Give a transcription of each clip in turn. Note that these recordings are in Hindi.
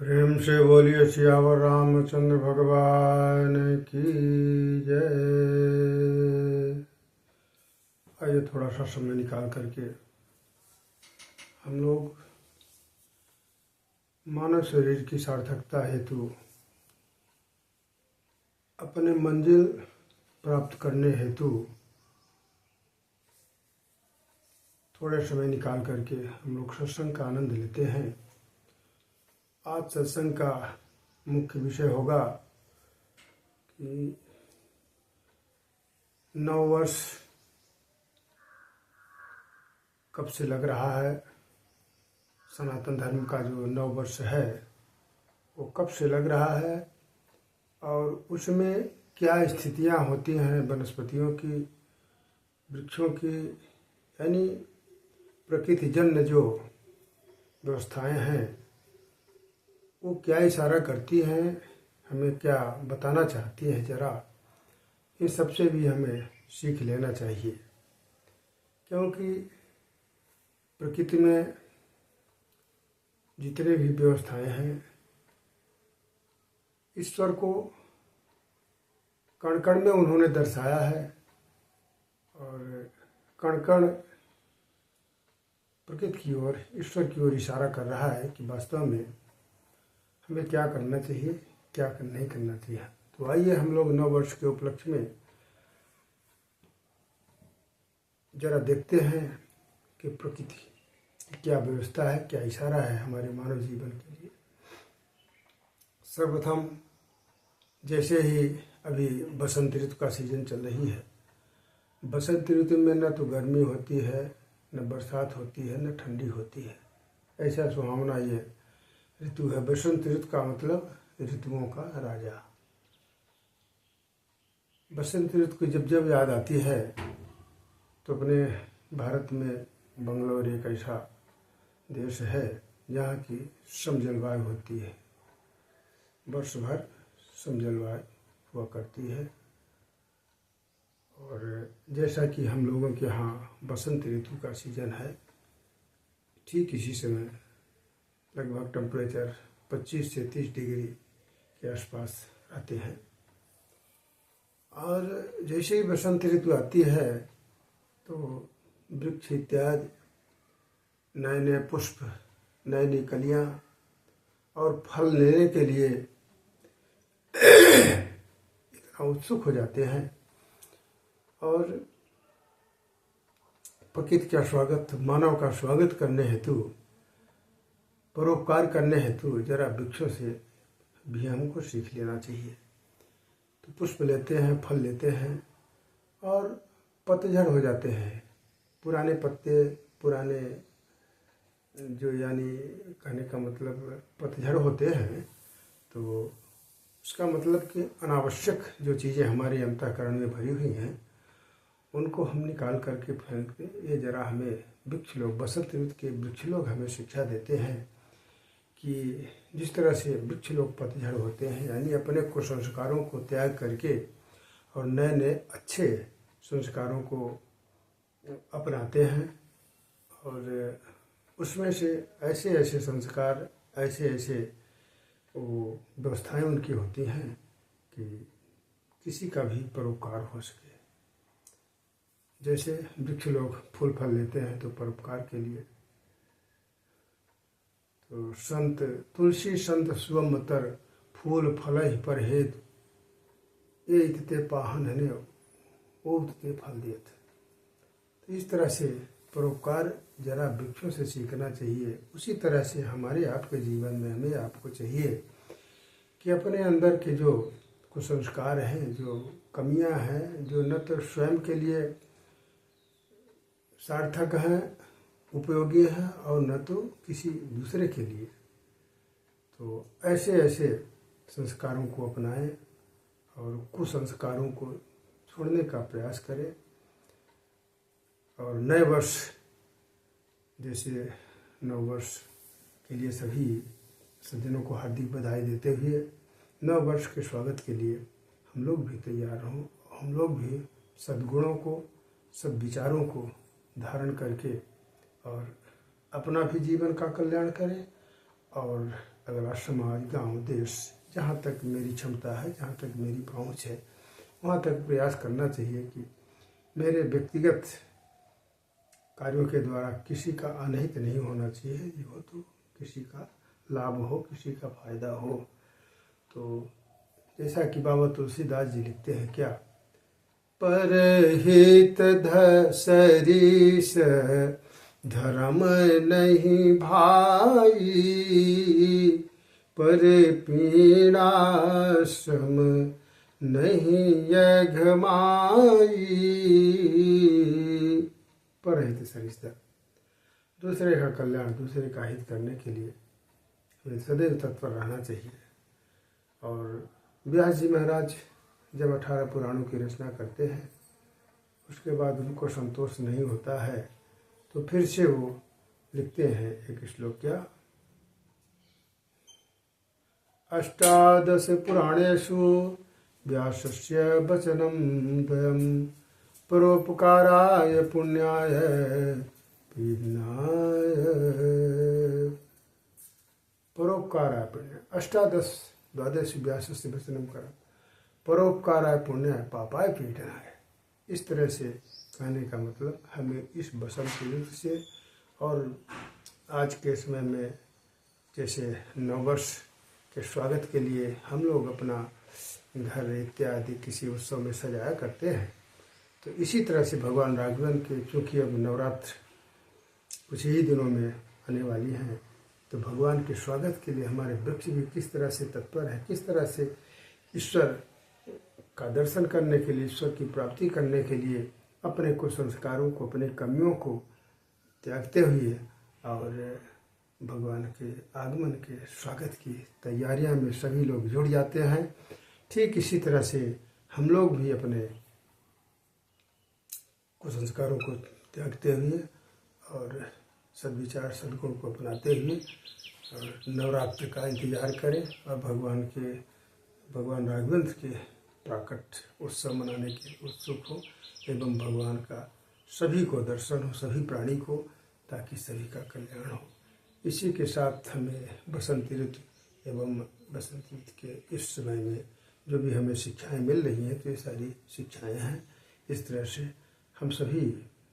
प्रेम से बोलिए सियावर रामचंद्र भगवान की जय। आइए थोड़ा सा समय निकाल करके हम लोग मानव शरीर की सार्थकता हेतु अपने मंजिल प्राप्त करने हेतु थोड़े समय निकाल करके हम लोग सत्संग का आनंद लेते हैं। आज सत्संग का मुख्य विषय होगा कि नववर्ष कब से लग रहा है, सनातन धर्म का जो नववर्ष है वो कब से लग रहा है और उसमें क्या स्थितियां होती हैं वनस्पतियों की, वृक्षों की, यानी प्रकृतिजन्य जो व्यवस्थाएं हैं वो क्या इशारा करती हैं, हमें क्या बताना चाहती है, जरा इन सबसे भी हमें सीख लेना चाहिए। क्योंकि प्रकृति में जितने भी व्यवस्थाएं हैं ईश्वर को कण कण में उन्होंने दर्शाया है और कण कण प्रकृति की ओर, ईश्वर की ओर इशारा कर रहा है कि वास्तव में हमें क्या करना चाहिए, क्या नहीं करना चाहिए। तो आइए हम लोग नव वर्ष के उपलक्ष्य में जरा देखते हैं कि प्रकृति की क्या व्यवस्था है, क्या इशारा है हमारे मानव जीवन के लिए। सर्वप्रथम जैसे ही अभी बसंत ऋतु का सीजन चल रही है, बसंत ऋतु में न तो गर्मी होती है, न बरसात होती है, न ठंडी होती है। ऐसा सुहावना ये ऋतु है। बसंत ऋतु का मतलब ऋतुओं का राजा। बसंत ऋतु की जब जब याद आती है तो अपने भारत में बंगलौर एक ऐसा देश है जहाँ की सम जलवायु होती है, वर्ष भर सम जलवायु हुआ करती है। और जैसा कि हम लोगों के यहाँ बसंत ऋतु का सीजन है, ठीक इसी समय लगभग टेम्परेचर 25 से 30 डिग्री के आसपास आते हैं। और जैसे ही बसंत ऋतु आती है तो वृक्ष इत्यादि नए नए पुष्प, नई नई कलियाँ और फल लेने के लिए इतना उत्सुक हो जाते हैं। और प्रकृति का स्वागत, मानव का स्वागत करने हेतु, परोपकार करने हेतु जरा वृक्षों से भी हमको सीख लेना चाहिए। तो पुष्प लेते हैं, फल लेते हैं और पतझड़ हो जाते हैं। पुराने पत्ते, पुराने जो, यानी कहने का मतलब पतझड़ होते हैं, तो उसका मतलब कि अनावश्यक जो चीज़ें हमारे अंतःकरण में भरी हुई हैं उनको हम निकाल करके फेंक दें। ये जरा हमें वृक्ष लोग, बसंत ऋतु के वृक्ष लोग हमें शिक्षा देते हैं कि जिस तरह से वृक्ष लोग पतझड़ होते हैं, यानी अपने कुसंस्कारों को त्याग करके और नए नए अच्छे संस्कारों को अपनाते हैं। और उसमें से ऐसे ऐसे संस्कार, ऐसे ऐसे वो व्यवस्थाएं उनकी होती हैं कि किसी का भी परोपकार हो सके। जैसे वृक्ष लोग फूल फल लेते हैं तो परोपकार के लिए, तो संत तुलसी संत स्वमतर फूल फल पर हेत ये इतते पाहन ने उतते फल देत। तो इस तरह से परोपकार जरा वृक्षों से सीखना चाहिए। उसी तरह से हमारे आपके जीवन में हमें आपको चाहिए कि अपने अंदर के जो कुसंस्कार हैं, जो कमियां हैं, जो न तो स्वयं के लिए सार्थक हैं, उपयोगी हैं और न तो किसी दूसरे के लिए, तो ऐसे ऐसे संस्कारों को अपनाएं और कुसंस्कारों को छोड़ने का प्रयास करें। और नए वर्ष, जैसे नव वर्ष के लिए सभी सज्जनों को हार्दिक बधाई देते हुए नव वर्ष के स्वागत के लिए हम लोग भी तैयार हों। हम लोग भी सद्गुणों को, सद्विचारों को धारण करके और अपना भी जीवन का कल्याण करें और अगला समाज, गांव, देश, जहाँ तक मेरी क्षमता है, जहाँ तक मेरी पहुँच है, वहाँ तक प्रयास करना चाहिए कि मेरे व्यक्तिगत कार्यों के द्वारा किसी का अनहित नहीं होना चाहिए, ये हो तो किसी का लाभ हो, किसी का फायदा हो। तो जैसा कि बाबा तुलसीदास जी लिखते हैं क्या, परहित सरीस धर्म नहीं भाई, पर पीड़ा श्रम नहीं यघमाई। परहित सरीस, दूसरे का कल्याण, दूसरे का हित करने के लिए हमें सदैव तत्पर रहना चाहिए। और व्यास जी महाराज जब 18 पुराणों की रचना करते हैं, उसके बाद उनको संतोष नहीं होता है, तो फिर से वो लिखते हैं एक श्लोक क्या, अष्टादश पुराणेषु व्यासस्य वचनं द्वयं, परोपकाराय पुण्याय पीडनाय। परोपकाराय पुण्य, अष्टादश द्वादश व्यासस्य वचनं करम, परोपकाराय पुण्याय पापाय पीडनाय। इस तरह से कहने का मतलब हमें इस बसंत ऋतु से और आज के समय में जैसे नववर्ष के स्वागत के लिए हम लोग अपना घर इत्यादि किसी उत्सव में सजाया करते हैं, तो इसी तरह से भगवान राघवन के, चूँकि अब नवरात्र कुछ ही दिनों में आने वाली हैं, तो भगवान के स्वागत के लिए हमारे वृक्ष भी किस तरह से तत्पर है, किस तरह से ईश्वर का दर्शन करने के लिए, ईश्वर की प्राप्ति करने के लिए अपने कुसंस्कारों को, अपने कमियों को त्यागते हुए और भगवान के आगमन के स्वागत की तैयारियां में सभी लोग जुड़ जाते हैं। ठीक इसी तरह से हम लोग भी अपने कुसंस्कारों को त्यागते हुए और सद्विचार सद्गुण को अपनाते हुए और नवरात्र का इंतजार करें और भगवान राघवेंद्र के प्राकट उत्सव मनाने के उत्सुक हो एवं भगवान का सभी को दर्शन हो, सभी प्राणी को, ताकि सभी का कल्याण हो। इसी के साथ हमें बसंत ऋतु एवं बसंत ऋतु के इस समय में जो भी हमें शिक्षाएं मिल रही हैं, तो ये सारी शिक्षाएं हैं। इस तरह से हम सभी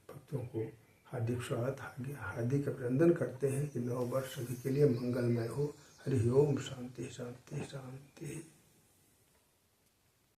भक्तों को हार्दिक स्वागत, हार्दिक अभिनंदन करते हैं कि नव वर्ष सभी के लिए मंगलमय हो। हरि ओम। शांति शांति शांति।